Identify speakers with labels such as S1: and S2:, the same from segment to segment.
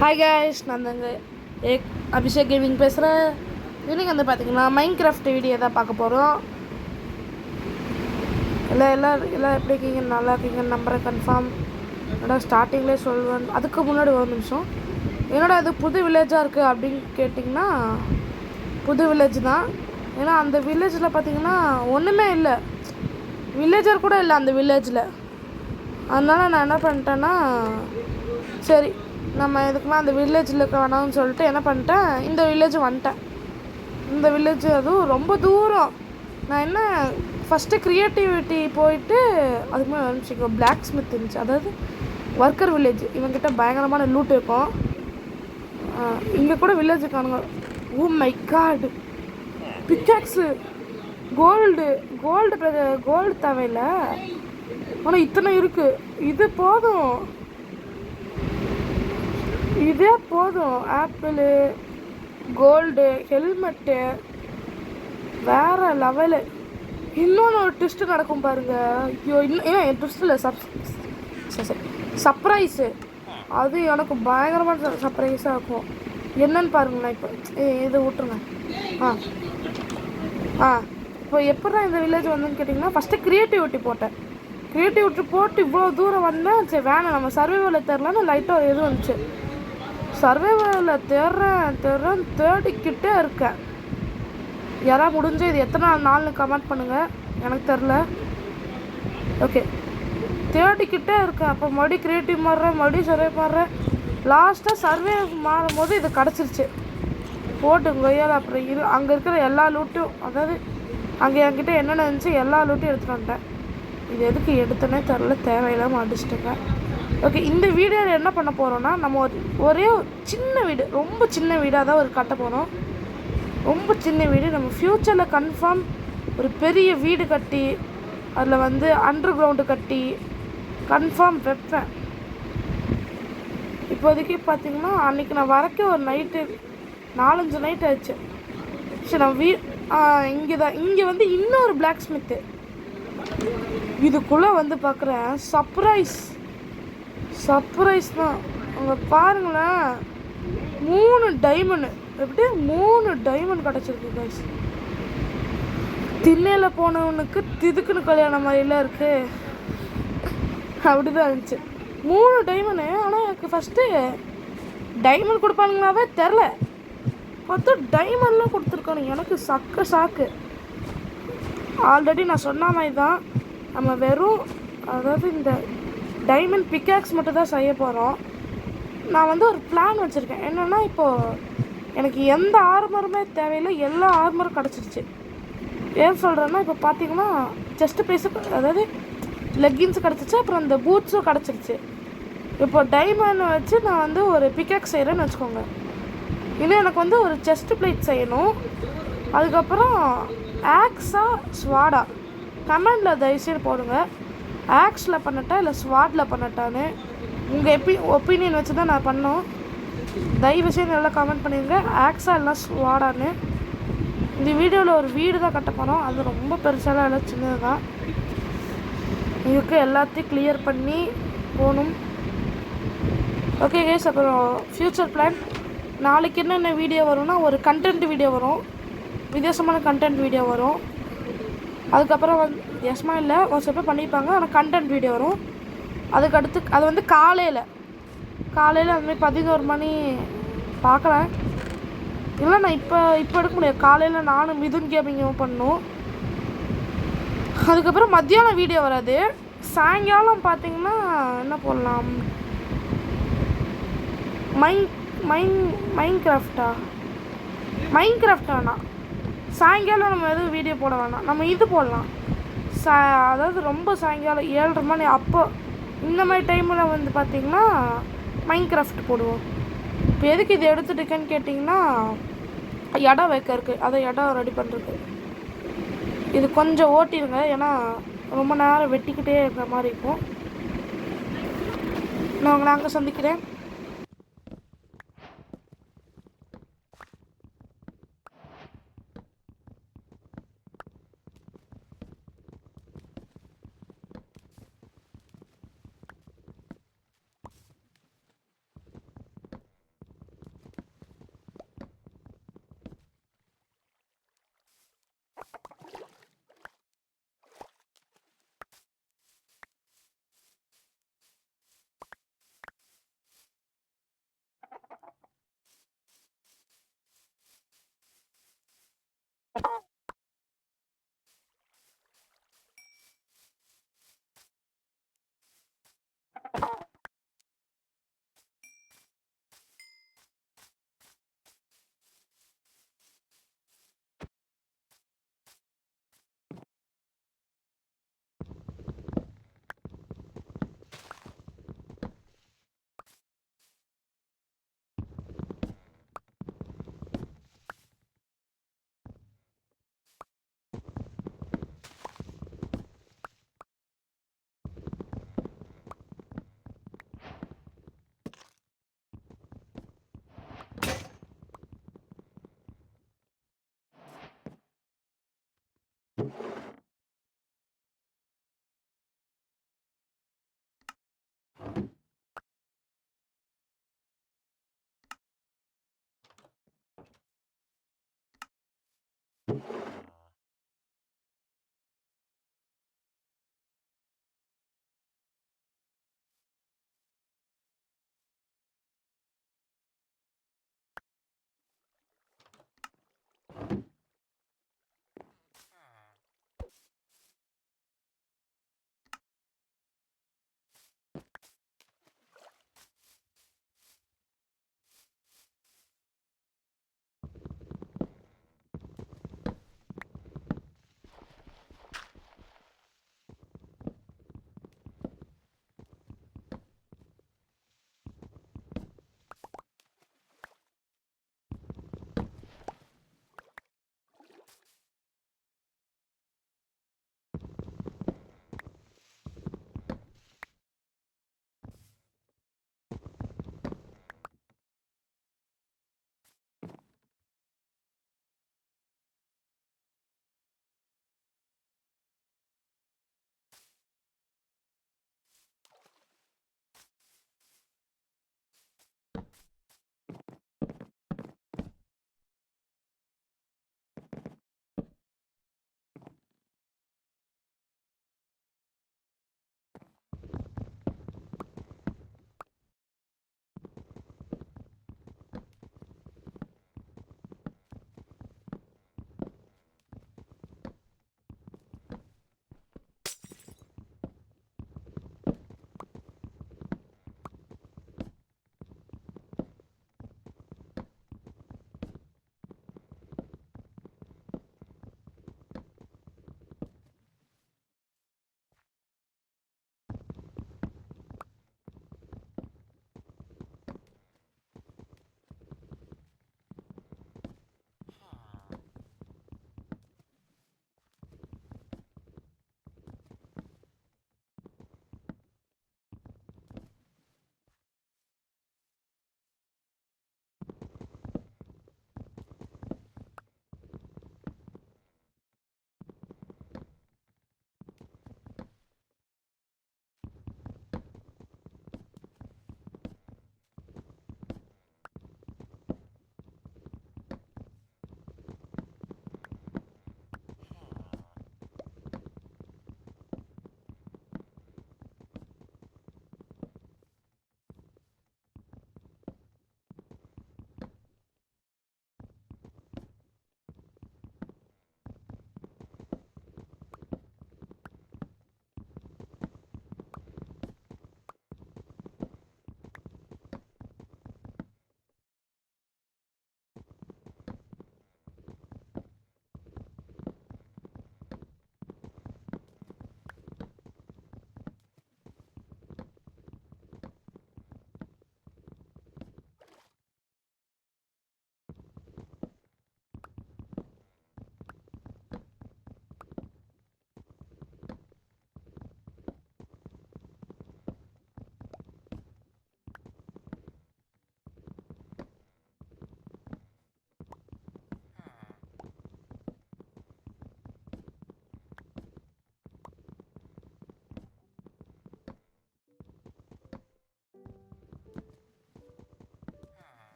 S1: Hi guys, நான் தாங்க Abhishek gaming பேசுகிறேன். இன்றைக்கி வந்து பார்த்திங்கன்னா மைன்கிராஃப்ட் வீடியோ தான் பார்க்க போகிறோம். எல்லாம் எப்படி இருக்கீங்க? நல்லா இருக்கீங்கன்னு நம்புகிறேன். கன்ஃபார்ம் என்னோட ஸ்டார்டிங்லேயே சொல்லுவேன். அதுக்கு முன்னாடி ஒரு நிமிஷம், என்னோட அது புது வில்லேஜாக இருக்குது அப்படின்னு கேட்டிங்கன்னா புது வில்லேஜ் தான். ஏன்னா அந்த வில்லேஜில் பார்த்திங்கன்னா ஒன்றுமே இல்லை, வில்லேஜர் கூட இல்லை அந்த வில்லேஜில். அதனால் நான் என்ன பண்ணிட்டேன்னா, சரி நம்ம இதுக்குலாம் அந்த வில்லேஜில் இருக்க வேணாம்னு சொல்லிட்டு என்ன பண்ணிட்டேன், இந்த வில்லேஜ் வந்துட்டேன். இந்த வில்லேஜ் அதுவும் ரொம்ப தூரம். நான் என்ன ஃபஸ்ட்டு க்ரியேட்டிவிட்டி போயிட்டு அதுக்கு மேலே அனுப்பிச்சிக்கோ பிளாக் ஸ்மித் இருந்துச்சு, அதாவது ஒர்க்கர் வில்லேஜ். இவங்ககிட்ட பயங்கரமான லூட் இருக்கும். இங்கே கூட வில்லேஜ் காணுங்க. Oh my god, pickaxe, gold தேவையில்லை, ஆனால் இத்தனை இருக்குது. இதே போதும். ஆப்பிள், கோல்டு, ஹெல்மெட்டு, வேறு லெவலு. இன்னொன்று ஒரு ட்விஸ்ட்டு நடக்கும் பாருங்கள். ஐயோ, என் ட்விஸ்ட் இல்லை, சர்ப்ரைஸு. அது எனக்கு பயங்கரமான சர்ப்ரைஸாக இருக்கும். என்னன்னு பாருங்களேன். இப்போ இதை விட்டுருங்க. இப்போ எப்படா இந்த வில்லேஜ் வந்துன்னு கேட்டிங்கன்னா, ஃபஸ்ட்டு க்ரியேட்டிவிட்டி போட்டு இவ்வளோ தூரம் வந்தேன். சரி வேணாம், நம்ம சர்வைவலில் தெரிலன்னு லைட்டாக எதுவும் வந்துச்சு. சர்வைவலில் தேடிக்கிட்டே இருக்கேன். யாராவது முடிஞ்சு இது எத்தனை நாள்னு கமெண்ட் பண்ணுங்கள், எனக்கு தெரில. ஓகே, தேடிக்கிட்டே இருக்கேன். அப்போ மறுபடியும் க்ரியேட்டிவ் மாறுறேன், மறுபடியும் சர்வே மாறுறேன். லாஸ்ட்டாக சர்வே மாறும் போது இது கிடச்சிருச்சு. போட்டுங்கய்யால் அப்புறம் அங்கே இருக்கிற எல்லா லூட்டும், அதாவது அங்கே என்கிட்ட என்னென்ன இருந்துச்சு எல்லா லூட்டும் எடுத்துகிட்டு வந்துட்டேன். இது எதுக்கு எடுத்தோன்னே தெரில, தேவையில்லாமல் அடிச்சிட்டுங்க. ஓகே, இந்த வீடியோவில் என்ன பண்ண போகிறோன்னா, நம்ம ஒரே சின்ன வீடு, ரொம்ப சின்ன வீடாக தான் ஒரு கட்ட போகிறோம். ரொம்ப சின்ன வீடு. நம்ம ஃப்யூச்சரில் கன்ஃபார்ம் ஒரு பெரிய வீடு கட்டி அதில் வந்து அண்டர் கிரவுண்டு கட்டி கன்ஃபார்ம் வைப்பேன். இப்போதைக்கு பார்த்திங்கன்னா அன்றைக்கி நான் வரக்க ஒரு நைட்டு 4-5 நைட் ஆயிடுச்சு. சரி, நான் இங்கே வந்து இன்னொரு பிளாக் ஸ்மித்து. இதுக்குள்ளே வந்து பார்க்குறேன், சர்ப்ரைஸ் தான். அங்கே பாருங்களேன், 3 டைமண்டு. எப்படி 3 டைமண்ட் கிடச்சிருக்கு கைஸ். திண்ணையில் போனவனுக்கு திதுக்குன்னு கல்யாணம் மாதிரிலாம் இருக்குது, அப்படி தான் இருந்துச்சு. 3 டைமண்டு. ஆனால் எனக்கு ஃபஸ்ட்டு டைமண்ட் கொடுப்பானுங்களாவே தெரில, பார்த்தா டைமண்ட்லாம் கொடுத்துருக்கானுங்க. எனக்கு சாக்கு. ஆல்ரெடி நான் சொன்ன மாதிரி தான், நம்ம வெறும் அதாவது இந்த டைமண்ட் பிக்காக்ஸ் மட்டும் தான் செய்ய போகிறோம். நான் வந்து ஒரு பிளான் வச்சுருக்கேன். என்னென்னா, இப்போது எனக்கு எந்த ஆர்மருமே தேவையில்லை, எல்லா ஆர்மரும் கிடச்சிருச்சு. ஏன் சொல்கிறேன்னா, இப்போ பார்த்தீங்கன்னா செஸ்ட் ப்ரைஸு, அதாவது லெக்கின்ஸு கிடச்சிச்சு, அப்புறம் இந்த பூட்ஸும் கிடச்சிருச்சு. இப்போ டைமண்ட் வச்சு நான் வந்து ஒரு பிக்காக்ஸ் செய்கிறேன்னு வச்சுக்கோங்க. இன்னும் எனக்கு வந்து ஒரு செஸ்ட் பிளேட் செய்யணும். அதுக்கப்புறம் ஆக்ஸா ஸ்வாடா கமெண்டில் தயவுசெய்து போடுங்க. ஆக்ஸில் பண்ணட்டா இல்லை ஸ்வாடில் பண்ணட்டான்னு உங்கள் ஒப்பீனியன் வச்சு தான் நான் பண்ணோம். தயவுசெய்து நல்லா கமெண்ட் பண்ணிடுங்க, ஆக்ஸா இல்லை ஸ்வாடான்னு. இந்த வீடியோவில் ஒரு வீடு தான் கட்ட போகிறோம். அது ரொம்ப பெருசாலாம் இல்லை, சின்னது தான். இதுக்கு எல்லாத்தையும் கிளியர் பண்ணி போகணும். ஓகே கேஸ், அப்புறம் ஃப்யூச்சர் பிளான் நாளைக்கு என்னென்ன வீடியோ வரும்னா, ஒரு கண்டென்ட் வீடியோ வரும், வித்தியாசமான கண்டென்ட் வீடியோ வரும். அதுக்கப்புறம் வந்து வித்தியாசமாக இல்லை, ஒரு சில பேர் பண்ணியிருப்பாங்க, ஆனால் கண்டென்ட் வீடியோ வரும். அதுக்கடுத்து அது வந்து காலையில் அதுமாதிரி 11 மணி பார்க்குறேன். இல்லை, நான் இப்போ எடுக்க முடியாது. காலையில் நானும் மிதுன் கேமிங்கும் பண்ணணும். அதுக்கப்புறம் மத்தியானம் வீடியோ வராது. சாயங்காலம் பார்த்திங்கன்னா என்ன போடலாம், மைன்கிராஃப்ட் வேணாம். சாயங்காலம் நம்ம எதுவும் வீடியோ போட வேணாம், நம்ம இது போடலாம். அதாவது ரொம்ப சாயங்காலம் 7:30 மணி அப்போ இந்த மாதிரி டைமில் வந்து பார்த்திங்கன்னா மைன்கிராஃப்ட் போடுவோம். இப்போ எதுக்கு இது எடுத்துட்டுக்கேன்னு கேட்டிங்கன்னா, இடம் வைக்க இருக்குது, அதை இடம் ரெடி பண்ணுறதுக்கு. இது கொஞ்சம் ஓட்டிடுங்க, ஏன்னா ரொம்ப நேரம் வெட்டிக்கிட்டே இருக்கிற மாதிரி இருக்கும். நான் உங்களை அங்கே சந்திக்கிறேன். இப்போ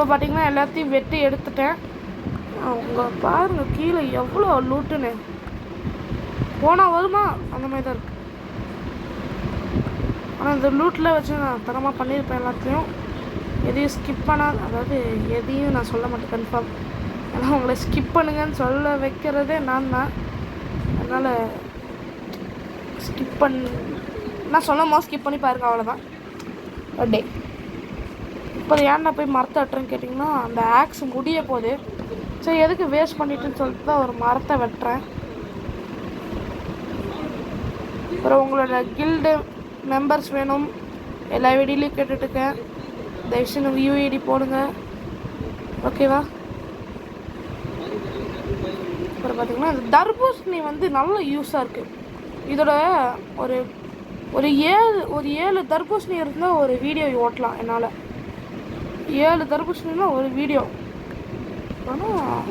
S1: பார்த்தீங்கன்னா எல்லாத்தையும் வெட்டி எடுத்துட்டேன். அவங்க பாருங்கள் கீழே எவ்வளோ லூட்டுன்னு. போனால் வருமா அந்த மாதிரி தான் இருக்குது. ஆனால் இந்த லூட்டில் வச்சு நான் தரமாக பண்ணியிருப்பேன் எல்லாத்தையும். எதையும் ஸ்கிப் பண்ணால், அதாவது எதையும் நான் சொல்ல மாட்டேன் கன்ஃபார்ம். ஏன்னா உங்களை ஸ்கிப் பண்ணுங்கன்னு சொல்ல வைக்கிறதே நான் தான். அதனால் ஸ்கிப் நான் சொல்லும் போது ஸ்கிப் பண்ணி பாருங்கள், அவ்வளோதான். டே இப்போ ஏன் நான் போய் மரத்தை வெட்டுறேன்னு கேட்டிங்கன்னா, அந்த ஆக்ஸ் முடிய போகுது. சரி எதுக்கு வேஸ்ட் பண்ணிட்டுன்னு சொல்லிட்டு தான் ஒரு மரத்தை வெட்டுறேன். அப்புறம் உங்களோட கில்டு மெம்பர்ஸ் வேணும், எல்லா வீடியோலையும் கேட்டுட்ருக்கேன். தயவுசெய்து யூஐடி போடுங்க, ஓகேவா? அப்புறம் பார்த்திங்கன்னா இந்த தர்பூசணி வந்து நல்ல யூஸாக இருக்குது. இதோட ஒரு 7 தர்பூசணி இருந்தால் ஒரு வீடியோ ஓட்டலாம் என்னால். 7 தர்பூசணினா ஒரு வீடியோ. ஆனால்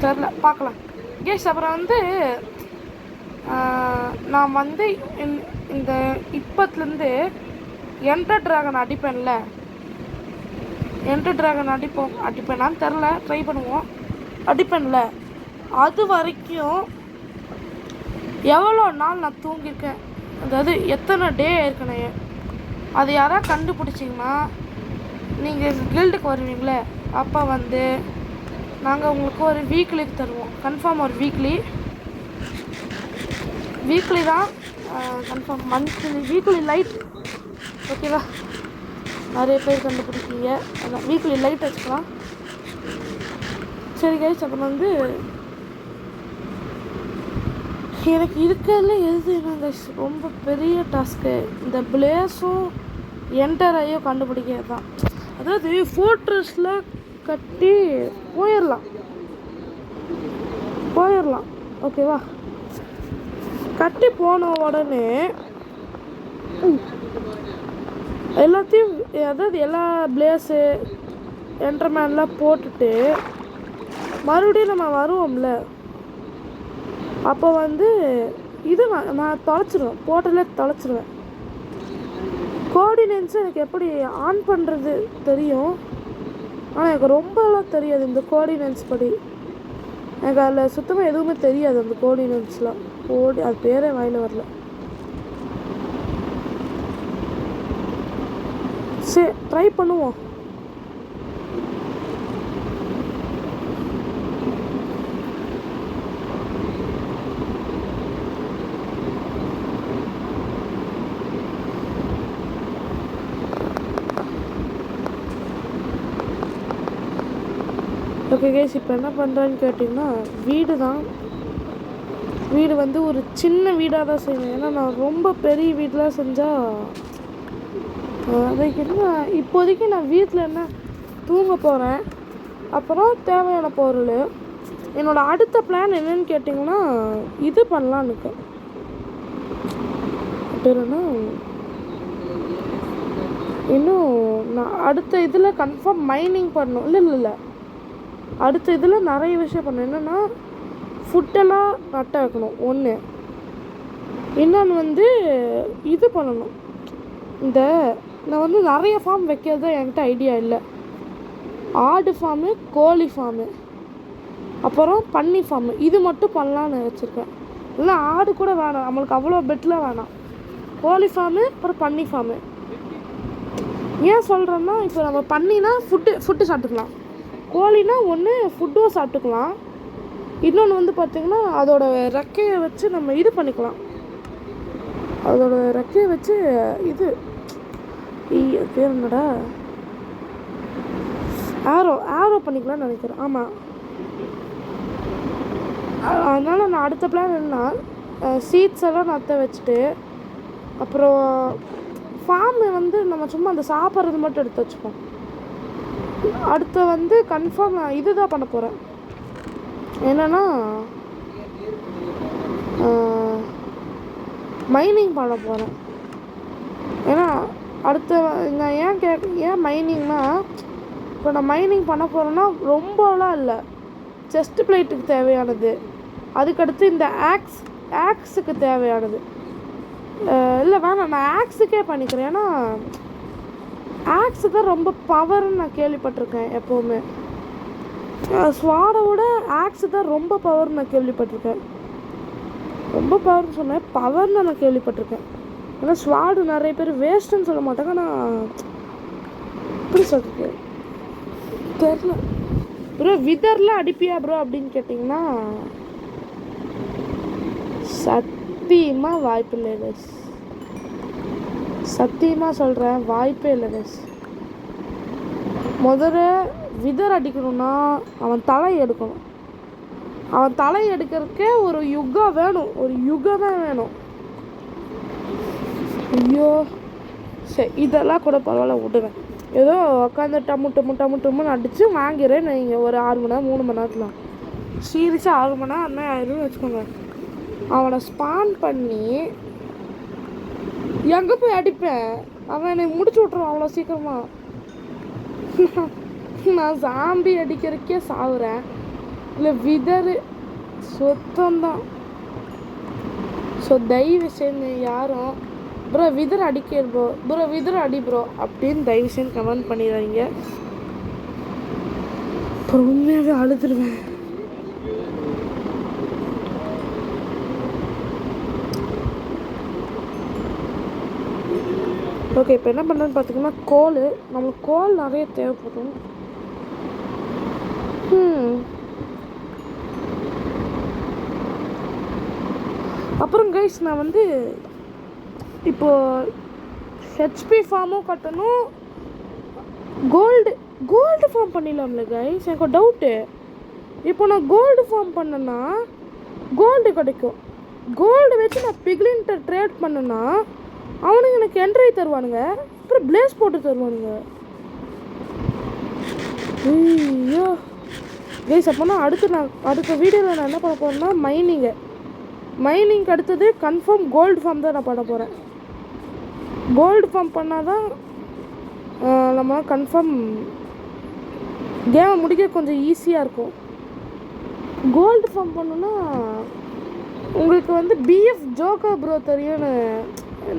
S1: தெரில, பார்க்கலாம் கேஸ். அப்புறம் வந்து நான் வந்து இந்த இப்பத்துலேருந்து என்டர் ட்ராகன் அடிப்பேன்ல, என்டர் ட்ராகன் அடிப்பேனான்னு தெரில, ட்ரை பண்ணுவோம். அடிப்பேன்ல, அது வரைக்கும் எவ்வளோ நாள் நான் தூங்கியிருக்கேன், அதாவது எத்தனை டே ஏற்கனவே, அது யாராவது கண்டுபிடிச்சிங்கன்னா நீங்கள் எங்கள் கில்டுக்கு வருவீங்களே, அப்போ வந்து நாங்கள் உங்களுக்கு ஒரு வீக்லி தருவோம். கன்ஃபார்ம் ஒரு வீக்லி தான் கன்ஃபார்ம். மந்த்லி வீக்லி லைட், ஓகேவா? நிறைய பேர் கண்டுபிடிப்பீங்க, அதான் வீக்லி லைட் வச்சுக்கலாம். சரி கைஸ், அப்புறம் வந்து எனக்கு இருக்கிறதுல எதுனா கைஸ் ரொம்ப பெரிய டாஸ்க்கு இந்த பிளேஸும் என்டரையும் கண்டுபிடிக்கிறது தான். அதாவது ஃபோர்ட்ரஸில் கட்டி போயிடலாம், ஓகேவா? கட்டி போன உடனே எல்லாத்தையும், அதாவது எல்லா பிளேஸு என்டர்மேன்லாம் போட்டுட்டு மறுபடியும் நம்ம வருவோம்ல, அப்போ வந்து இது நான் தொலைச்சிருவேன், தொலைச்சிருவேன். கோஆர்டினேட்ஸ் எனக்கு எப்படி ஆன் பண்ணுறது தெரியும், ஆனால் எனக்கு ரொம்பலாம் தெரியாது இந்த கோஆர்டினேட்ஸ் படி. எனக்கு அதில் சுத்தமாக எதுவுமே தெரியாது அந்த கோஆர்டினேட்ஸ்லாம். அது பேரே வாயில் வரல. சரி, ட்ரை பண்ணுவோம். ஓகே கைஸ், இப்போ என்ன பண்ணுறான்னு கேட்டிங்கன்னா, வீடு வந்து ஒரு சின்ன வீடாக தான் செய்வேன். ஏன்னா நான் ரொம்ப பெரிய வீடெலாம் செஞ்சால் அதுக்கு என்ன, இப்போதைக்கு நான் வீட்டில் என்ன தூங்க போகிறேன். அப்புறம் தேவையான பொருள், என்னோடய அடுத்த பிளான் என்னன்னு கேட்டிங்கன்னா, இது பண்ணலான்னு இருக்கேன். பேருன்னா இன்னும் நான் அடுத்த இதில் கன்ஃபார்ம் மைனிங் பண்ணணும். இல்லை, அடுத்த இதில் நிறைய விஷயம் பண்ணணும். என்னென்னா ஃபுட்டெல்லாம் நட்ட வைக்கணும் ஒன்று. இன்னொன்று வந்து இது பண்ணணும், நான் வந்து நிறைய ஃபார்ம் வைக்கிறது என்கிட்ட ஐடியா இல்லை. ஆடு ஃபார்மு, கோழி ஃபார்மு, அப்புறம் பன்னி ஃபார்மு, இது மட்டும் பண்ணலான்னு வச்சுருக்கேன். இல்லை ஆடு கூட வேணாம் நம்மளுக்கு, அவ்வளோ பெட்டில் வேணாம். கோழி ஃபார்மு அப்புறம் பன்னி ஃபார்மு. ஏன் சொல்கிறேன்னா, இப்போ நம்ம பண்ணினா ஃபுட்டு சாப்பிட்டுக்கலாம், கோழினா ஒன்று ஃபுட்டும் சாப்பிட்டுக்கலாம், இன்னொன்று வந்து பார்த்திங்கன்னா அதோட ரெக்கையை வச்சு நம்ம இது பண்ணிக்கலாம். அதோட ரெக்கையை வச்சு இது பேர் என்னடா, ஆரோ பண்ணிக்கலாம்னு நினைக்கிறேன். ஆமாம், அதனால் நான் அடுத்த பிளான் என்னன்னா, சீட்ஸ் எல்லாம் நட்ட வச்சுட்டு, அப்புறம் ஃபார்மு வந்து நம்ம சும்மா அந்த சாப்பிட்றது மட்டும் எடுத்து வச்சுப்போம். அடுத்து வந்து கன்ஃபார்ம் நான் இது தான் பண்ண போகிறேன். என்னென்னா மைனிங் பண்ண போகிறேன். ஏன்னா அடுத்த நான் ஏன் மைனிங்னா, இப்போ நான் மைனிங் பண்ண போகிறேன்னா ரொம்பலாம் இல்லை, செஸ்ட் பிளேட்டுக்கு தேவையானது, அதுக்கடுத்து இந்த ஆக்ஸுக்கு தேவையானது. இல்லை வேணாம், நான் ஆக்ஸுக்கே பண்ணிக்கிறேன். ஏன்னா ஆக்ஸு தான் ரொம்ப பவர்னு நான் கேள்விப்பட்டிருக்கேன். எப்போவுமே ஸ்வாடை விட ஆக்ஸு தான் ரொம்ப பவர்னு நான் கேள்விப்பட்டிருக்கேன். ரொம்ப பவர்னு சொன்னேன், பவர்னு நான் கேள்விப்பட்டிருக்கேன். ஏன்னா ஸ்வாடு நிறைய பேர் வேஸ்ட்டுன்னு சொல்ல மாட்டாங்க, ஆனால் எப்படி சொல்கிறது தெரில. ப்ரோ விதரில் அடிப்பியா ப்ரோ அப்படின்னு கேட்டிங்கன்னா சத்தியமாக வாய்ப்பு இல்லை கைஸ், சத்தியமாக சொல்கிறேன், வாய்ப்பே இல்லை கைஸ். முதல்ல விதர் அடிக்கணும்னா அவன் தலை எடுக்கணும். அவன் தலை எடுக்கிறதுக்கே ஒரு யுகம் வேணும், ஒரு யுகமே வேணும். ஐயோ சரி, இதெல்லாம் கூட பரவாயில்ல விடுவேன். ஏதோ உட்காந்து டம்முன்னு அடித்து வாங்கிறேன் நீங்கள் ஒரு 6 மணி நேரம் 3 மணி நேரத்தில். சீரியஸாக 6 மணி நேரம் அண்ணன் ஆயிரும்னு வச்சுக்கோங்க. அவனை ஸ்பான் பண்ணி எங்கே போய் அடிப்பேன், அவன் என்னை முடிச்சு விட்ருவான் அவ்வளோ சீக்கிரமாக. நான் சாம்பி அடிக்கிறதுக்கே சாவுறேன், இல்லை விதறு சொத்தம்தான். ஸோ தயவு செய்து யாரும் ப்ரோ விதர் அடிக்க ப்ரோ விதர் அடி ப்ரோ அப்படின்னு தயவு செய்து கமெண்ட் பண்ணிடுறீங்க. அப்புறம் உண்மையாகவே அழுதுருவேன். ஓகே, இப்போ என்ன பண்ணுறேன்னு பார்த்தீங்கன்னா, நம்மளுக்கு கோல் நிறைய தேவைப்படும். அப்புறம் கைஸ், நான் வந்து இப்போது ஹெச்பி ஃபார்மும் கட்டணும், கோல்டு ஃபார்ம் பண்ணிடலாம்ல கைஸ். எனக்கு ஒரு டவுட்டு. இப்போ நான் கோல்டு ஃபார்ம் பண்ணேன்னா கோல்டு கிடைக்கும். கோல்டு வச்சு நான் பிக்லின்ட்ட ட்ரேட் பண்ணேன்னா அவனுங்க எனக்கு என்ட்ரி தருவானுங்க, அப்புறம் பிளேஸ் போட்டு தருவானுங்க. ஐயோ கைஸ், அப்போனா அடுத்த வீடியோவில் நான் என்ன பண்ண போகிறேன்னா, மைனிங்க்கு அடுத்தது கன்ஃபார்ம் கோல்டு ஃபார்ம் தான் நான் பண்ண போகிறேன். கோல்டு ஃபார்ம் பண்ணால் தான் நம்ம கன்ஃபார்ம் கேமை முடிக்க கொஞ்சம் ஈஸியாக இருக்கும். கோல்டு ஃபார்ம் பண்ணோன்னா உங்களுக்கு வந்து பிஎஃப் ஜோக்கர் ப்ரோ தெரியும்னு,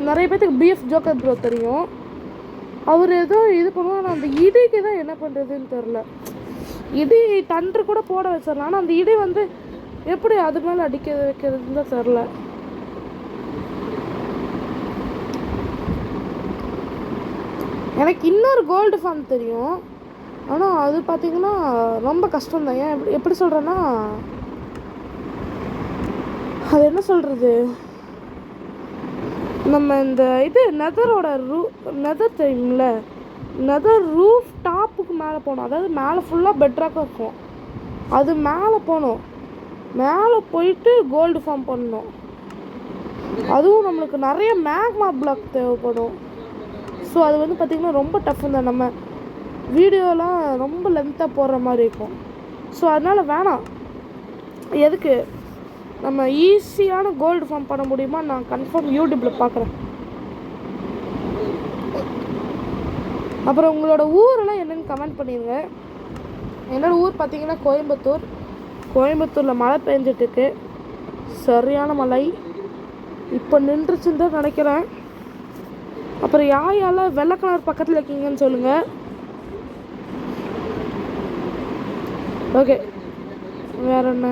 S1: நிறைய பேர்த்துக்கு பிஎஃப் ஜோக்கர் ப்ரோ தெரியும். அவர் ஏதோ இது பண்ணுவோம். ஆனால் அந்த இடிக்கு தான் என்ன பண்ணுறதுன்னு தெரில. இடி தன்று கூட போட வச்சிடலாம், ஆனால் அந்த இடி வந்து எப்படி அது மேலே அடிக்க வைக்கிறதுன்னு தான் தெரில. எனக்கு இன்னொரு கோல்டு ஃபார்ம் தெரியும், ஆனால் அது பார்த்திங்கன்னா ரொம்ப கஷ்டம்தான். ஏன் எப்படி சொல்கிறேன்னா, அது என்ன சொல்கிறது, நம்ம இந்த இது நெதர் தெரியும்ல, நெதர் ரூஃப் டாப்புக்கு மேலே போகணும். அதாவது மேலே ஃபுல்லாக பெட்ராக்காக இருக்கும், அது மேலே போகணும். மேலே போயிட்டு கோல்டு ஃபார்ம் பண்ணணும். அதுவும் நம்மளுக்கு நிறைய மேக்மா பிளாக் தேவைப்படும். ஸோ அது வந்து பார்த்திங்கன்னா ரொம்ப டஃப் தான். நம்ம வீடியோலாம் ரொம்ப லென்த்தாக போடுற மாதிரி இருக்கும். ஸோ அதனால் வேணாம். எதுக்கு, நம்ம ஈஸியான கோல்டு ஃபார்ம் பண்ண முடியுமா நான் கன்ஃபார்ம் யூடியூப்பில் பார்க்குறேன். அப்புறம் உங்களோட ஊரெல்லாம் என்னென்னு கமெண்ட் பண்ணிடுங்க. என்னோடய ஊர் பார்த்திங்கன்னா கோயம்புத்தூரில் மழை பெஞ்சிட்ருக்கு, சரியான மழை. இப்போ நின்றுச்சுன்னு தான் நினைக்கிறேன். அப்புறம் யாரெல்லாம் வெள்ளை கலர் பக்கத்தில் இருக்கீங்கன்னு சொல்லுங்கள். ஓகே, வேற என்ன,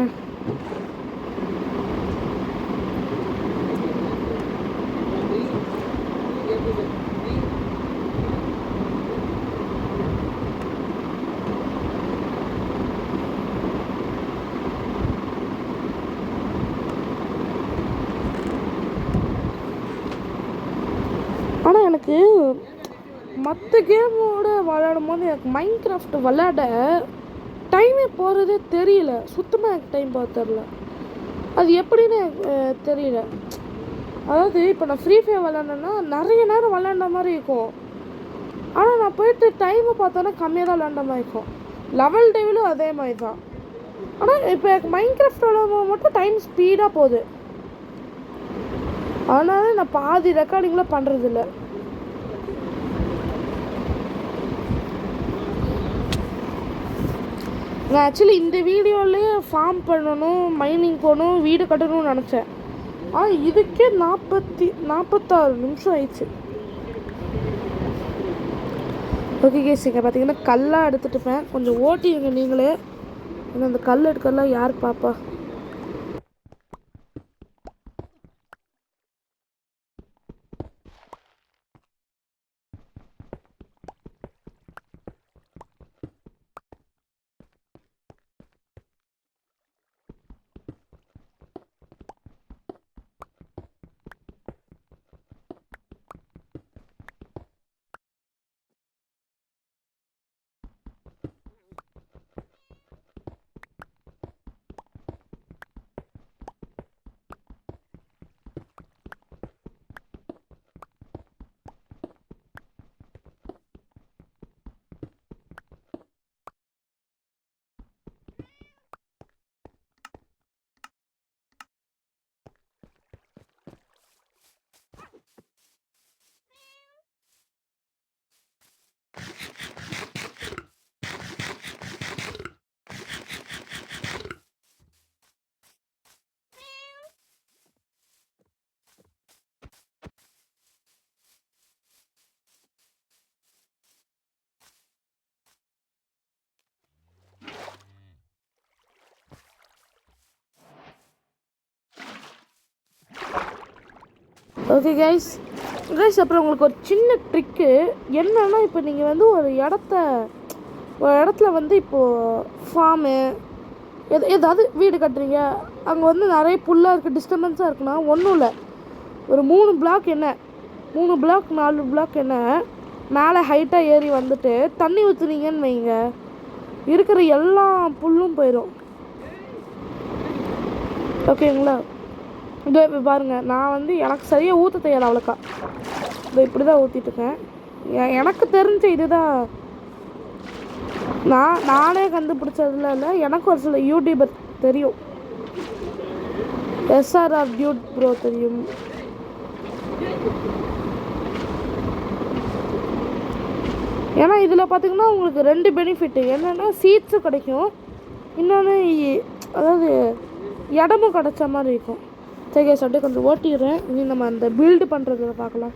S1: ஆனால் எனக்கு மற்ற கேமோடு விளையாடும் போது எனக்கு மைண்ட் கிராஃப்ட் விளையாட டைமே போகிறதே தெரியல. சுத்தமாக எனக்கு டைம் போக தெரில. அது எப்படின்னு தெரியல. அதாவது இப்போ நான் ஃப்ரீ ஃபயர் விளையாண்டேன்னா நிறைய நேரம் விளையாண்ட மாதிரி இருக்கும், ஆனால் நான் போயிட்டு டைமை பார்த்தோன்னா கம்மியாக தான் விளையாண்ட மாதிரி இருக்கும். லெவல் டேவிலும் அதே மாதிரி தான். ஆனால் இப்போ எனக்கு மைண்ட் கிராஃப்ட் விளையாடும் மட்டும் டைம் ஸ்பீடாக போகுது. அதனால நான் பாதி ரெக்கார்டிங்லாம் பண்ணுறதில்ல. நான் ஆக்சுவலி இந்த வீடியோலேயே ஃபார்ம் பண்ணணும், மைனிங் போகணும், வீடு கட்டணும்னு நினச்சேன். ஆனால் இதுக்கே 46 நிமிஷம் ஆயிடுச்சு. ஓகே கேஸ், இங்கே பார்த்தீங்கன்னா கல்லாக எடுத்துகிட்டுப்பேன், கொஞ்சம் ஓட்டிங்க நீங்களே. ஏன்னா அந்த கல் எடுக்கலாம் யார் பாப்பா. ஓகே கைஸ் கைஸ், அப்புறம் உங்களுக்கு ஒரு சின்ன ட்ரிக்கு என்னன்னா, இப்போ நீங்கள் வந்து ஒரு இடத்துல வந்து இப்போது ஃபார்மு ஏதாவது வீடு கட்டுறீங்க, அங்கே வந்து நிறைய புல்லாக இருக்குது, டிஸ்டர்பன்ஸாக இருக்குன்னா ஒன்றும் இல்லை, ஒரு 3 பிளாக் என்ன 3 பிளாக் 4 பிளாக் என்ன மேலே ஹைட்டாக ஏறி வந்துட்டு தண்ணி ஊற்றுனீங்கன்னு வைங்க, இருக்கிற எல்லா புல்லும் போயிடும். ஓகேங்களா? இதோ இப்போ பாருங்கள், நான் வந்து எனக்கு சரியாக ஊற்ற தெரியாது அவ்வளோக்கா, இதோ இப்படி தான் ஊற்றிட்டுருக்கேன். எனக்கு தெரிஞ்ச இதுதான், நானே கண்டுபிடிச்சதுல இல்லை, எனக்கு ஒரு சில யூடியூபர் தெரியும். SRR டியூட் ப்ரோ தெரியும். ஏன்னா இதில் பார்த்திங்கன்னா உங்களுக்கு 2 பெனிஃபிட்டு என்னென்னா, சீட்ஸும் கிடைக்கும், இன்னொன்று அதாவது இடமும் கிடச்ச மாதிரி இருக்கும். சரி சொல்லிட்டு கொஞ்சம் ஓட்டிடுறேன். இனி நம்ம அந்த பில்டு பண்ணுறதுல பார்க்கலாம்.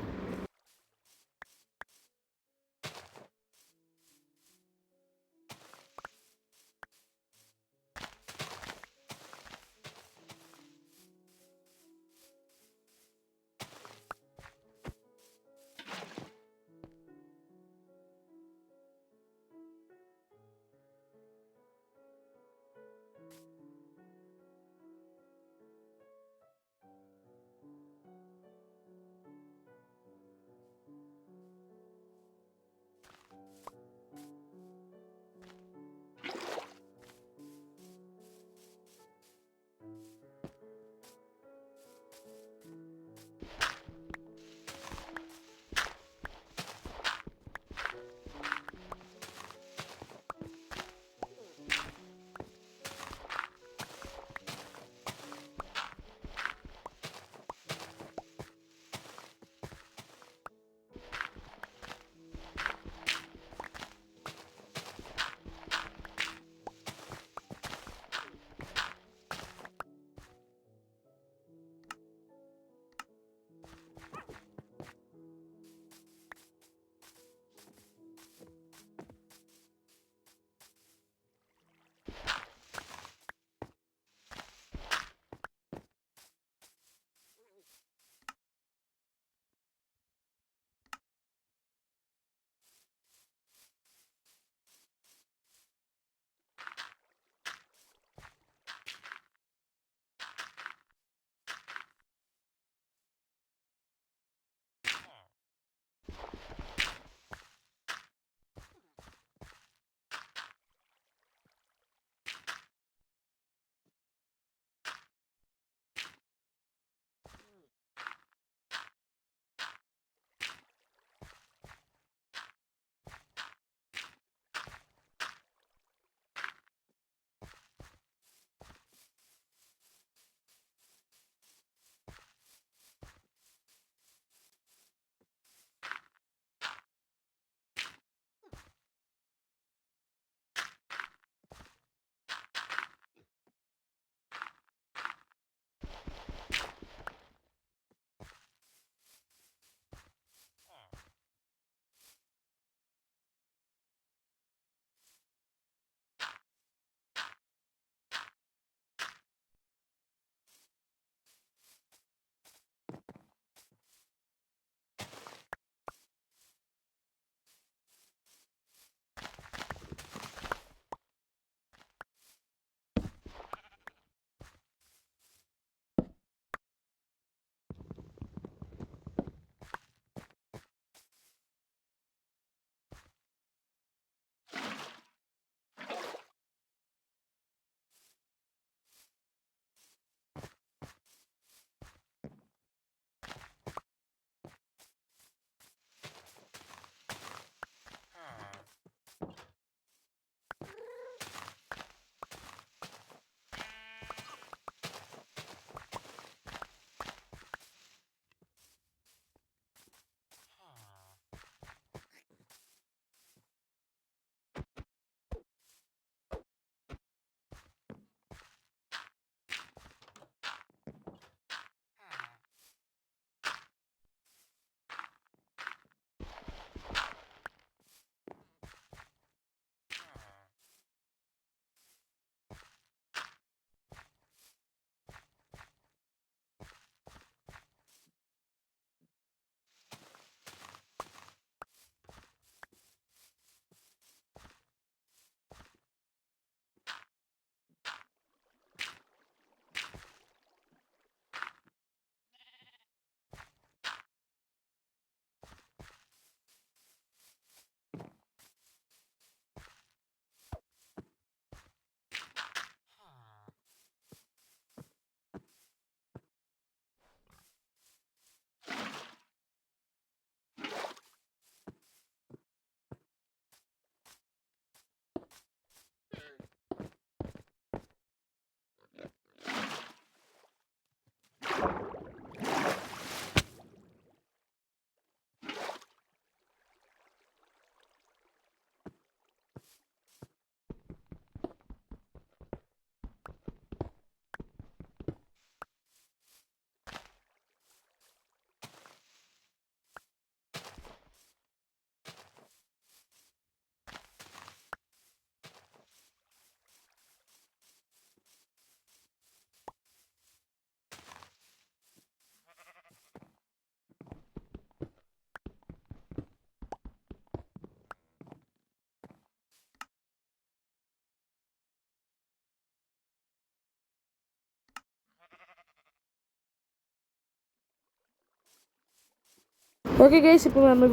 S1: ஓகே கைஸ், இப்போ நம்ம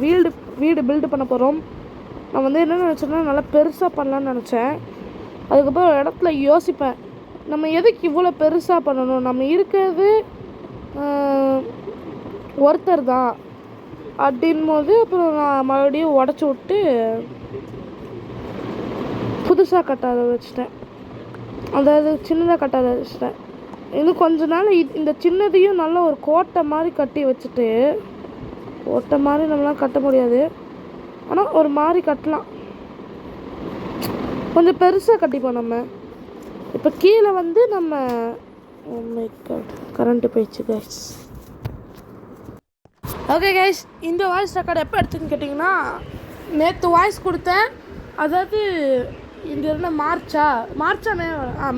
S1: வீடு பில்டு பண்ண போகிறோம். நான் வந்து என்ன நினச்சேன்னா நல்லா பெருசாக பண்ணலான்னு நினச்சேன். அதுக்கப்புறம் ஒரு இடத்துல யோசிப்பேன், நம்ம எதுக்கு இவ்வளோ பெருசாக பண்ணணும், நம்ம இருக்கிறது ஒருத்தர் தான் அப்படின் போது அப்புறம் நான் மறுபடியும் உடச்சி விட்டு புதுசாக கட்ட வச்சிட்டேன். அதாவது சின்னதாக கட்ட வச்சிட்டேன். இன்னும் கொஞ்ச நாள் இந்த சின்னதையும் நல்லா ஒரு கோட்டை மாதிரி கட்டி வச்சுட்டு, கோட்டை மாதிரி நம்மளாம் கட்ட முடியாது, ஆனால் ஒரு மாதிரி கட்டலாம். கொஞ்சம் பெருசாக கட்டிப்போம் நம்ம. இப்போ கீழே வந்து நம்ம கரண்ட்டு போயிடுச்சு கைஸ். ஓகே கைஸ், இந்த வாய்ஸ் ரெக்கார்டு எப்போ எடுத்துன்னு கேட்டிங்கன்னா, நேற்று வாய்ஸ் கொடுத்தேன். அதாவது இந்த இருந்த மார்ச்சா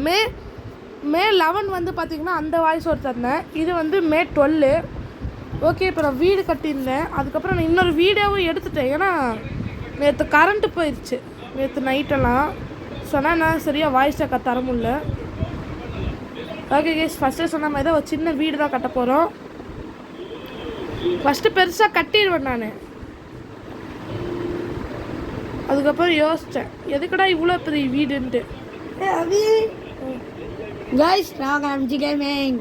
S1: மே 11 வந்து பார்த்திங்கன்னா அந்த வாய்ஸ் ஒரு தந்தேன். இது வந்து மே 12. ஓகே, இப்போ நான் வீடு கட்டியிருந்தேன். அதுக்கப்புறம் நான் இன்னொரு வீடியோவும் எடுத்துட்டேன். ஏன்னா நேற்று கரண்ட்டு போயிடுச்சு, நேற்று நைட்டெல்லாம். சொன்னால் நான் சரியாக வாய்ஸ் ரெக்கார்ட் தர முடியல. ஓகே கைஸ், ஃபஸ்ட்டு சொன்ன மாதிரி தான் ஒரு சின்ன வீடு தான் கட்ட போகிறோம். ஃபஸ்ட்டு பெருசாக கட்டிடுவேன் நான். அதுக்கப்புறம் யோசித்தேன், எதுக்கடா இவ்வளோ பெரிய வீடுன்ட்டு.
S2: கைஸ், நாங்கள் MG கேமிங்.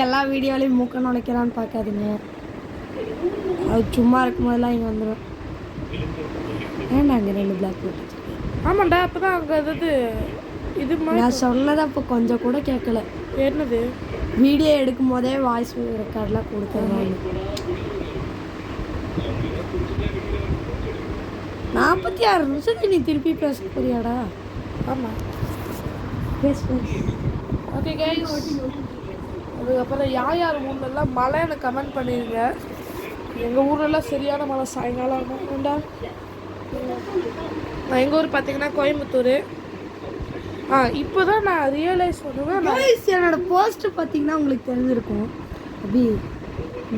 S2: எல்லா வீடியோலையும் மூக்க நுழைக்கிறான்னு பார்க்காதீங்க. அது சும்மா இருக்கும் போதெல்லாம் இங்கே வந்துடும். ஏன்னா அங்கே 2 பிளாக் போட்டு.
S1: ஆமாண்டா, அப்போ தான் அங்கே அதாவது இது
S2: நான் சொன்னதை அப்போ கொஞ்சம் கூட கேட்கல.
S1: என்னது?
S2: வீடியோ எடுக்கும் போதே வாய்ஸ் ரெக்கார்ட்லாம் கொடுத்துருவாங்க. 46 நிமிஷத்துக்கு நீ திருப்பி பேச போறியாடா?
S1: ஆமாம்,
S2: பேசு.
S1: ஓகே கைஸ், அதுக்கப்புறம் யார் ஊர்லெல்லாம் மழைன்னு கமெண்ட் பண்ணிடுங்க. எங்கள் ஊர்லெல்லாம் சரியான மழை சாயங்காலம் ஆகும். உண்டா, எங்கள் ஊர் பார்த்தீங்கன்னா கோயம்புத்தூர். இப்போ தான் நான் ரியலைஸ் பண்ணுவேன்.
S2: என்னோட போஸ்ட் பார்த்தீங்கன்னா உங்களுக்கு தெரிஞ்சிருக்கும். அப்படி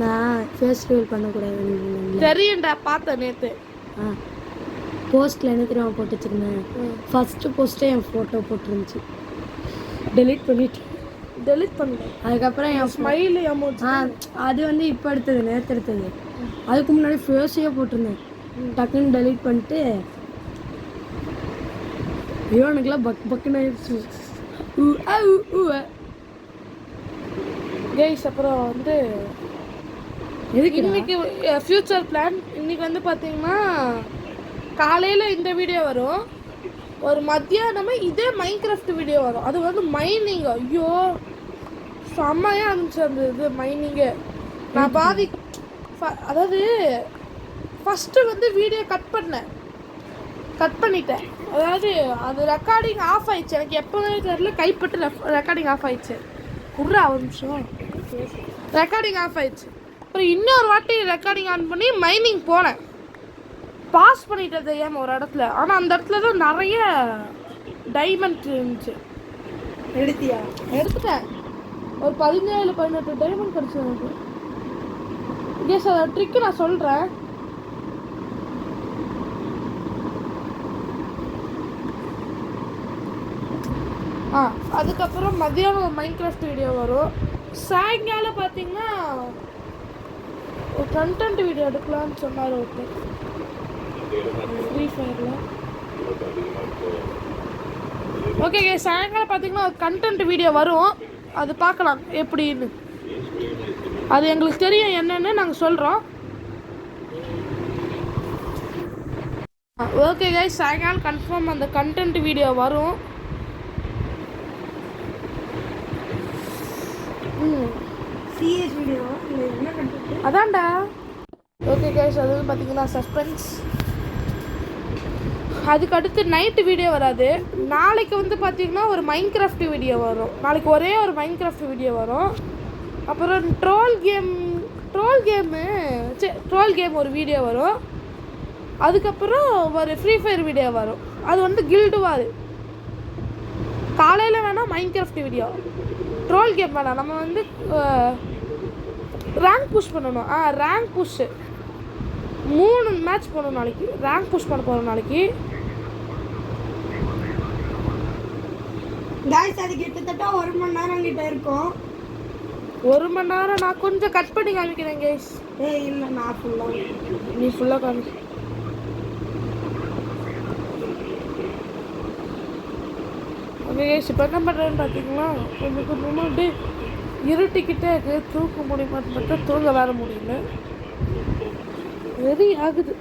S2: நான் ஃபேஸ் ரிவீல் பண்ணக்கூடாது
S1: தெரியும்டா, பார்த்தேன் நேற்று.
S2: போஸ்ட்டில் என்ன தெரியுமா போட்டு வச்சுருந்தேன்? ஃபஸ்ட்டு போஸ்ட்டே என் ஃபோட்டோ போட்டுருந்துச்சு. டெலிட் பண்ணிட்டேன். அதுக்கப்புறம் என்
S1: ஸ்மைலு அமௌண்ட்
S2: அது வந்து இப்போ எடுத்தது, நேற்று எடுத்தது. அதுக்கு முன்னாடி ஃபேஸையே போட்டிருந்தேன். டக்குன்னு டெலிட் பண்ணிட்டு ஐயோ எனக்குலாம் பக்குன்னு ஆயிடுச்சு.
S1: கைஸ், அப்புறம் வந்து இன்னைக்கு ஃப்யூச்சர் பிளான். இன்னைக்கு வந்து பார்த்தீங்கன்னா காலையில் இந்த வீடியோ வரும், ஒரு மத்தியானமே இதே மைன்கிராஃப்ட் வீடியோ வரும். அது வந்து மைனிங். ஐயோ செம்மையாக இருந்துச்சு அந்த இது மைனிங்கு. நான் அதாவது ஃபஸ்ட்டு வந்து வீடியோ கட் பண்ணிட்டேன். அதாவது அது ரெக்கார்டிங் ஆஃப் ஆயிடுச்சு. எனக்கு எப்போவே தெரியல, கைப்பட்டு ரெக்கார்டிங் ஆஃப் ஆயிடுச்சு. ஒரு நிமிஷம், ரெக்கார்டிங் ஆஃப் ஆயிடுச்சு. அப்புறம் இன்னொரு வாட்டி ரெக்கார்டிங் ஆன் பண்ணி மைனிங் போனேன். பாஸ் பண்ணிட்டேன் தெரியாமல் ஒரு இடத்துல. ஆனால் அந்த இடத்துல தான் நிறைய டைமண்ட் இருந்துச்சு. எடுத்துட்டேன். ஒரு 17-18 டைமண்ட் கிடச்சது எனக்கு. கேஸ், அதை ட்ரிக்கு நான் சொல்கிறேன். அதுக்கப்புறம் மத்தியானம் மைன்கிராஃப்ட் வீடியோ வரும். சாயங்காலம் பார்த்தீங்கன்னா ஒரு கண்டென்ட் வீடியோ எடுக்கலான்னு சொன்னார் ஒருத்தர் ஃப்ரீ ஃபயரில். ஓகே, சாயங்காலம் பார்த்தீங்கன்னா ஒரு கண்டென்ட் வீடியோ வரும். அது பார்க்கலாம் எப்படின்னு. அது எங்களுக்கு தெரியும் என்னென்னு நாங்கள் சொல்கிறோம். ஓகே கைஸ், சாயங்காலம் கன்ஃபார்ம் அந்த கண்டென்ட் வீடியோ வரும்.
S2: சிஎஸ் வீடியோ என்ன கண்டென்ட்
S1: அதான்டா. ஓகே கைஸ், அது வந்து பார்த்தீங்கன்னா சஸ்பென்ஸ். அதுக்கு அடுத்து நைட்டு வீடியோ வராது. நாளைக்கு வந்து பார்த்தீங்கன்னா ஒரு மைன்கிராஃப்ட் வீடியோ வரும். நாளைக்கு ஒரே ஒரு மைன்கிராஃப்ட் வீடியோ வரும். அப்புறம் ட்ரோல் கேம் ஒரு வீடியோ வரும். அதுக்கப்புறம் ஒரு ஃப்ரீ ஃபயர் வீடியோ வரும். அது வந்து கில்டு வார். காலையில் வேணால் மைன்கிராஃப்ட் வீடியோ, ட்ரோல் கேம் வேணாம். நம்ம வந்து ரேங்க் புஷ் பண்ணணும். ரேங்க் புஷ்ஷு 3 மேட்ச் போகணும் நாளைக்கு. ரேங்க் புஷ் பண்ண போகிறோம் நாளைக்கு.
S2: गाइस அது கிட்டத்தட்ட 1 மணி நேரம் கிட்ட இருக்கும்.
S1: 1 மணி நேரம் நான் கொஞ்சம் கட் பண்ணி காமிக்கிறேன் गाइस.
S2: ஏய் இல்லை நான் ஃபுல்லாக
S1: நீ ஃபுல்லாக காமி. ஓகே கைஸ், இப்போ என்ன பண்ணுறேன்னு பார்த்தீங்கன்னா கொஞ்சம் கொஞ்சமாக அப்படியே இருட்டிக்கிட்டே இருக்கு. தூக்க முடியுமான்னு பார்த்தா தூங்க வேற முடியல. வெறி ஆகுது.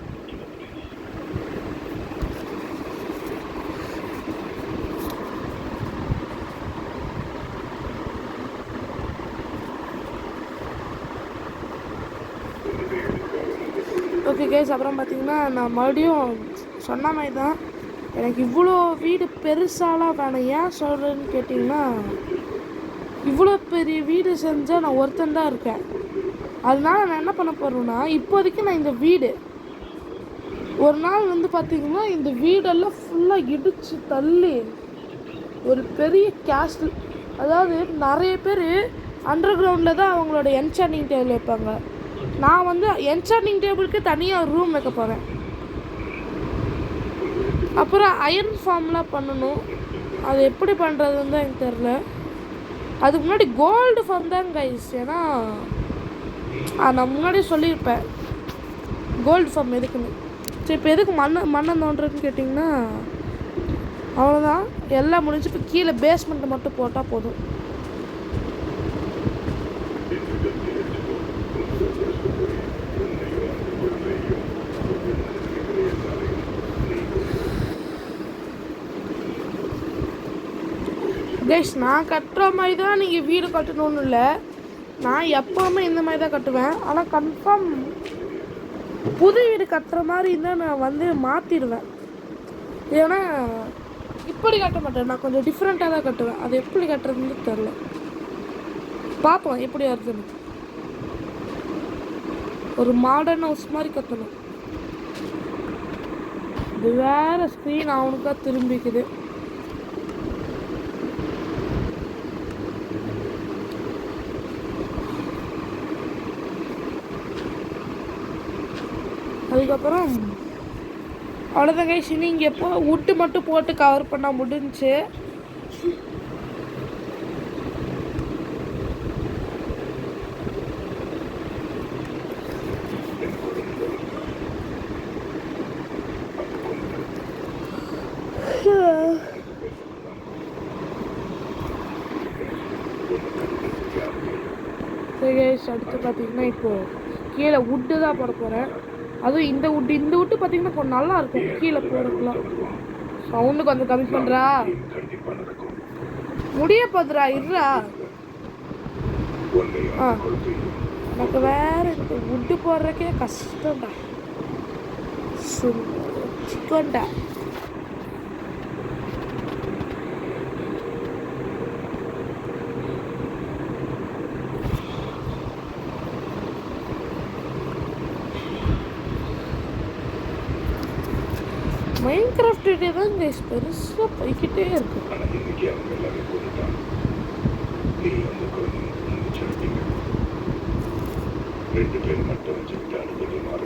S1: ஓகே கைஸ், அப்புறம் பார்த்தீங்கன்னா நான் மறுபடியும் சொன்ன மாதிரி தான், எனக்கு இவ்வளோ வீடு பெருசாலாம் வேணாம். ஏன் சொல்கிறேன்னு கேட்டிங்கன்னா, இவ்வளோ பெரிய வீடு செஞ்சால் நான் ஒருத்தன் தான் இருக்கேன். அதனால நான் என்ன பண்ண போகிறேன்னா, இப்போதைக்கு நான் இந்த வீடு ஒரு நாள் வந்து பார்த்திங்கன்னா இந்த வீடெல்லாம் ஃபுல்லாக இடித்து தள்ளி ஒரு பெரிய கேஸ்டில், அதாவது நிறைய பேர் அண்டர் கிரவுண்டில் தான் அவங்களோட என்சாண்டிங் டேபிள் வைப்பாங்க. நான் வந்து என்சாண்டிங் டேபிளுக்கு தனியாக ஒரு ரூம் வைக்க போகிறேன். அப்புறம் அயர்ன் ஃபார்ம்லாம் பண்ணணும். அது எப்படி பண்ணுறதுன்னு தான் எனக்கு தெரில. அதுக்கு முன்னாடி கோல்டு ஃபார்ம் தான் கைஸ். ஏன்னா நான் முன்னாடியே சொல்லியிருப்பேன் கோல்டு ஃபார்ம் எதுக்குன்னு. சரி, இப்போ எதுக்கு மண்ணை தோன்றதுன்னு கேட்டிங்கன்னா, அவ்வளோதான், எல்லாம் முடிஞ்சு. இப்போ கீழே பேஸ்மெண்ட்டை மட்டும் போட்டால் போதும். கைஸ், நான் கட்டுற மாதிரி தான் நீங்கள் வீடு கட்டணும்னு இல்லை. நான் எப்போவுமே இந்த மாதிரி தான் கட்டுவேன். ஆனால் கன்ஃபார்ம் புது வீடு கட்டுற மாதிரி இருந்தால் நான் வந்து மாற்றிடுவேன். ஏன்னா இப்படி கட்ட மாட்டேன், நான் கொஞ்சம் டிஃப்ரெண்ட்டாக தான் கட்டுவேன். அது எப்படி கட்டுறதுன்னு தெரில. பார்ப்போம் எப்படி வருதுன்னு. ஒரு மாடர்ன் ஹவுஸ் மாதிரி கட்டணும். இது வேறு ஸ்க்ரீன் அவனுக்காக திரும்பிக்குது. அதுக்கப்புறம் அவ்வளோதான் கைஸ். இங்கே எப்போ உட்டு மட்டும் போட்டு கவர் பண்ணால் முடிஞ்சிச்சு. அடுத்து பார்த்தீங்கன்னா இப்போது கீழே உட்டு தான் போட போகிறேன். அதுவும் இந்த உட்டு பார்த்தீங்கன்னா கொஞ்சம் நல்லா இருக்கும் கீழே போகிறதுக்குலாம். சவுண்டு கொஞ்சம் கம்மி பண்ணுறா, முடிய போதுரா, இருறா. எனக்கு வேற இந்த உட்டு போடுறக்கே கஷ்டம்டா, சிக்கன்டா. மைன்கிராஃப்ட் டே தான் கைஸ் பெருசாக போய்கிட்டே இருக்கு.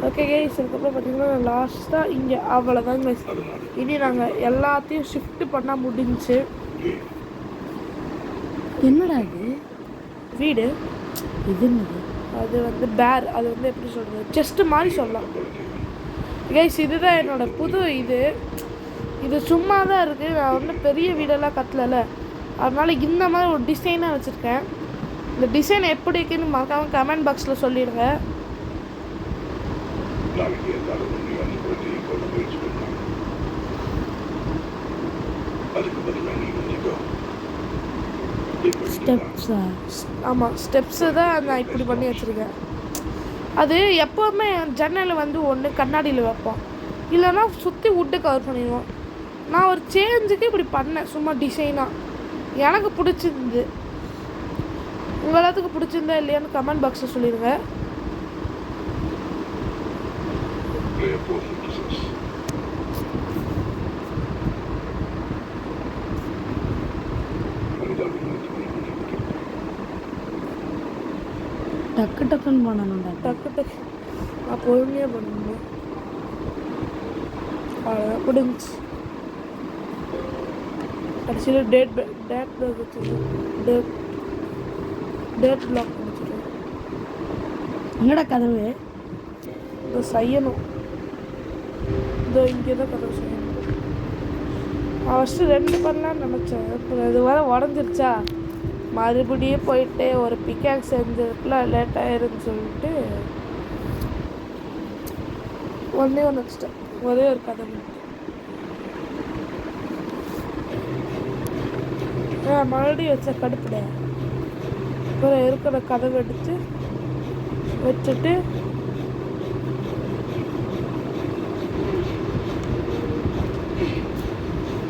S1: ஓகே கைஸ், அதுக்கப்புறம் பார்த்தீங்கன்னா லாஸ்ட்டாக இங்கே அவ்வளோதான் கைஸ். இனி நாங்கள் எல்லாத்தையும் ஷிஃப்ட் பண்ணால் முடிஞ்சிச்சு.
S2: என்னடா இது
S1: வீடு?
S2: இது என்னது?
S1: அது வந்து பேர், அது வந்து எப்படி சொல்கிறது, செஸ்ட்டு மாதிரி சொல்லலாம் கைஸ். இதுதான் என்னோடய புது இது சும்மா தான் இருக்குது. நான் வந்து பெரிய வீடெல்லாம் கட்டலை, அதனால் இந்த மாதிரி ஒரு டிசைனாக வச்சுருக்கேன். இந்த டிசைன் எப்படி இருக்குன்னு மறக்காமல் கமெண்ட் பாக்ஸில் சொல்லிடுங்க.
S2: ஸ்டெப்ஸா?
S1: ஆமாம், ஸ்டெப்ஸு தான் நான் இப்படி பண்ணி வச்சுருக்கேன். அது எப்போவுமே ஜன்னல் வந்து ஒன்று கண்ணாடியில் வைப்போம், இல்லைன்னா சுற்றி விட்டு கவர் பண்ணிடுவோம். நான் ஒரு சேஞ்சுக்கு இப்படி பண்ணேன், சும்மா டிசைனாக. எனக்கு பிடிச்சிருந்து. உங்கள் எல்லாத்துக்கும் பிடிச்சிருந்தா இல்லையான்னு கமெண்ட் பாக்ஸில் சொல்லிடுங்க.
S2: டக்கு டக்குன்னு பண்ணணும்டா.
S1: டக்கு நான் பொறுமையாக பண்ணணும். அவ்வளோதான் முடிஞ்சு. கடைசியில் டேட் பிளாக் முடிச்சிடுவேன்.
S2: என்னடா கதவு?
S1: செய்யணும். இதோ இங்கே தான் கதவு செய்யணும். நான் ஃபஸ்ட்டு 2 பண்ணலான்னு நினச்சேன். இப்போ இது வர உடஞ்சிருச்சா, மறுபடியும் போயிட்டு ஒரு பிக்காக் செஞ்சதுக்குலாம் லேட் ஆயிருன்னு சொல்லிட்டு ஒன்றே ஒன்று வச்சுட்டேன். ஒரே ஒரு கதை மட்டும். மறுபடியும் வச்ச கடுப்புட. அப்புறம் இருக்கிற கதவை எடுத்து வச்சுட்டு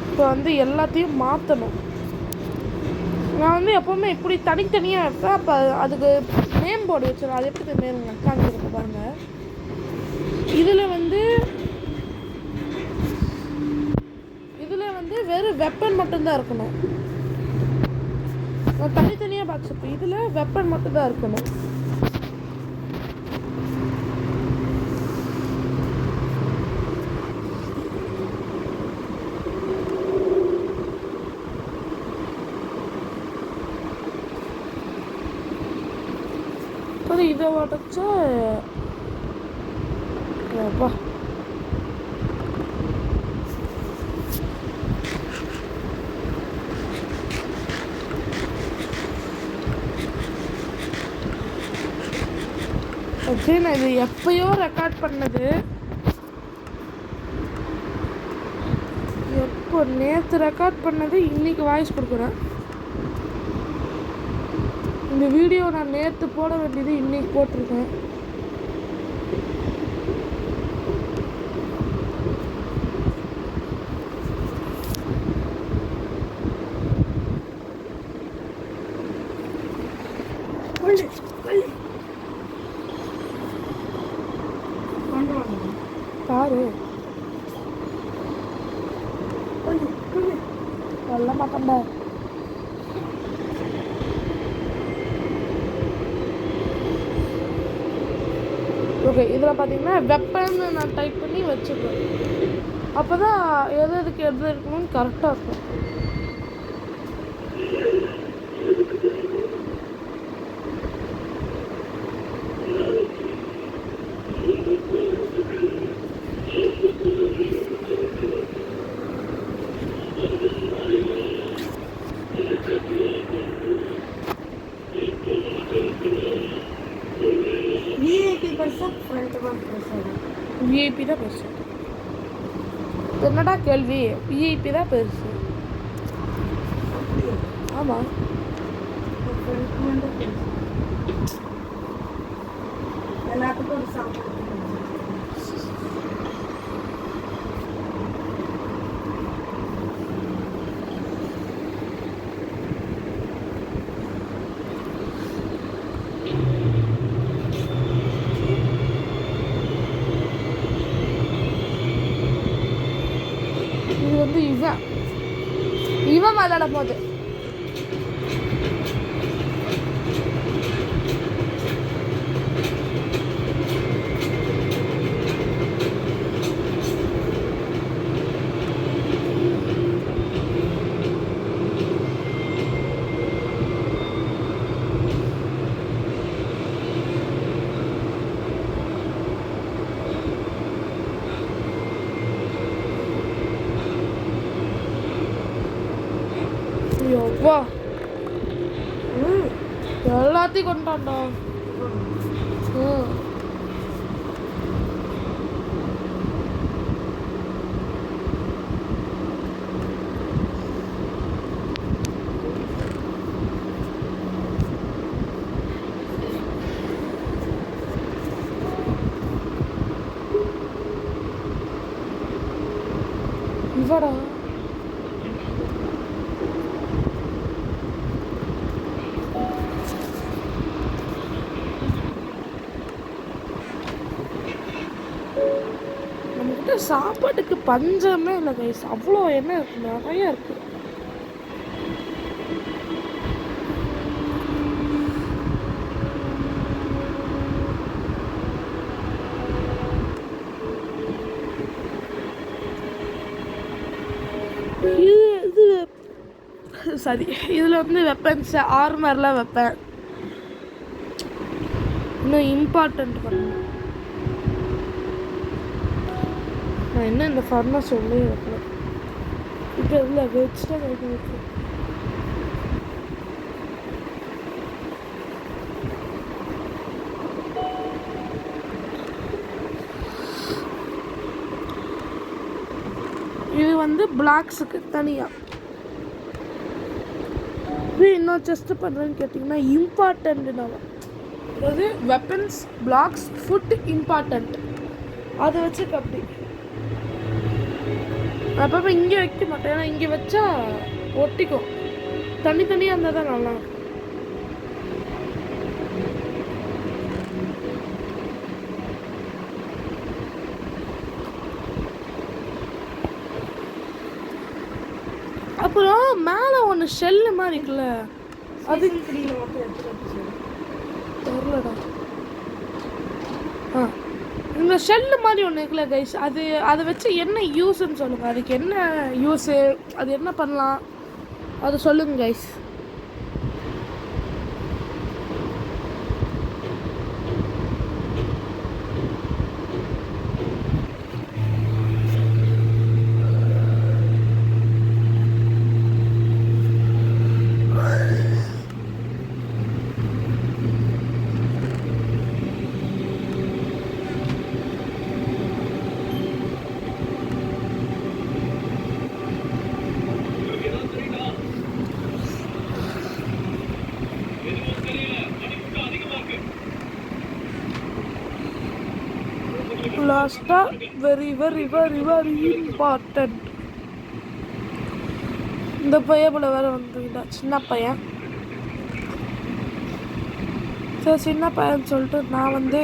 S1: இப்போ வந்து எல்லாத்தையும் மாற்றணும். நான் வந்து எப்போவுமே இப்படி தனித்தனியாக வைப்பேன். அப்போ அதுக்கு நேம் போர்டு வச்சிடும். அது எப்படி நேம் காமிச்சிருக்க பாருங்கள். இதில் வந்து வெறும் வெப்பன் மட்டும்தான் இருக்கணும். நான் தனித்தனியாக பாக்ஸ் வைப்பேன். இதில் வெப்பன் மட்டும்தான் இருக்கணும். இதை உடச்சா அப்பா ஓகே. நான் இது எப்பயோ ரெக்கார்ட் பண்ணது. எப்போ நேற்று ரெக்கார்ட் பண்ணது இன்னைக்கு வாய்ஸ் கொடுக்குறேன். இந்த வீடியோ நான் நேற்று போட வேண்டியது இன்னைக்கு போட்டிருக்கேன். பாரு சொல்ல மாட்டேன்டா. ஓகே. இதில் பார்த்தீங்கன்னா வெப்பன் நான் டைப் பண்ணி வச்சுப்பேன். அப்போ தான் எதுக்கு எது இருக்கணும்னு கரெக்டாக இருக்கும். விஐபி தான் பெருசு. என்னடா கேள்வி? விஐபி தான் பெருசு. ஆமாம்.
S2: எல்லாத்துக்கும் ஒரு சாப்பிட்டு
S1: இவன் விளையாட போகுது. வா எல்லாத்தையும் கொண்டாண்டா. இவடா சாப்பாட்டுக்கு பஞ்சமே இல்லை கைஸ். அவ்வளோ எண்ணெய் இருக்கு, நிறைய இருக்கு. சரி, இதில் வந்து வெப்பன்ஸ் ஆர்மர்லாம் வைப்பேன். இன்னும் இம்பார்ட்டன்ட் பண்ணணும். நான் என்ன இந்த ஃபர்னஸ் உள்ளே வைக்கல இப்போ இல்லை வச்சுட்டா வைக்க வைக்க இது வந்து பிளாக்ஸுக்கு தனியாக இது இன்னும் செஸ்ட் பண்ணுறேன்னு கேட்டிங்கன்னா இம்பார்ட்டண்ட் நான் அதாவது வெப்பன்ஸ் பிளாக்ஸ் ஃபுட் இம்பார்ட்டண்ட் அதை வச்சு அப்படி அப்போ இங்கே வைக்க மாட்டேன் ஏன்னா இங்கே வச்சா ஒட்டிக்கும் தனித்தனியாக இருந்தால் தான் நல்லா இருக்கும் அப்புறம் மேலே ஒன்று ஷெல்லு மாதிரி இருக்குல்ல அது தெரிலடா ஆ இந்த ஷெல்லு மாதிரி ஒன்று இருக்குல்ல கைஸ் அது அதை வச்சு என்ன யூஸ்ன்னு சொல்லுங்கள் அதுக்கு என்ன யூஸு அது என்ன பண்ணலாம் அதை சொல்லுங்கள் கைஸ் லாஸ்ட்டாக very very very very important இந்த பையன் போல வேறு வந்துட்டா சின்ன பையன் சரி சின்ன பையன் சொல்லிட்டு நான் வந்து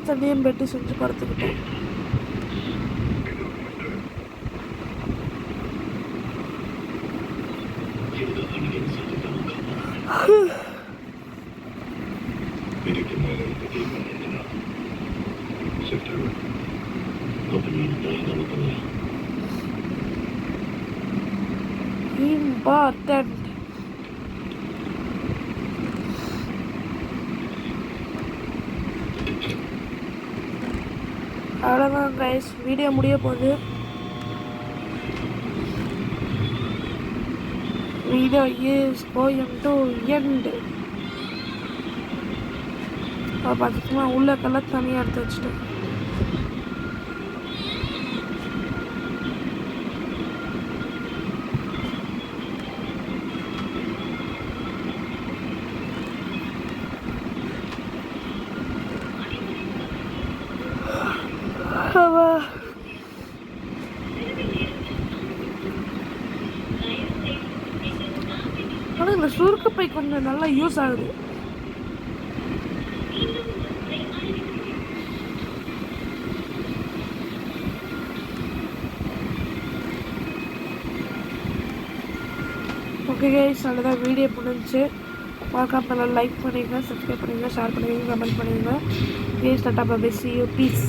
S1: தண்ணியும் பெட்டி செஞ்சு படுத்துக்கிட்டேன் இம்பார்ட்டன்ட் அவ்வளோதான் கைஸ் வீடியோ முடிய போகுது video is going to end பார்த்துக்கோங்க உள்ள கலர் தனியாக எடுத்து வச்சுட்டேன் ஆனால் இந்த சுருக்கு பை கொஞ்சம் நல்லா யூஸ் ஆகுது ஓகே கைஸ் அவ்வளோதான் வீடியோ முடிஞ்சு மறக்காம லைக் பண்ணிடுங்க சப்ஸ்கிரைப் பண்ணிடுங்க ஷேர் பண்ணிடுங்க கமெண்ட் பண்ணிடுங்க please tata bye see you piece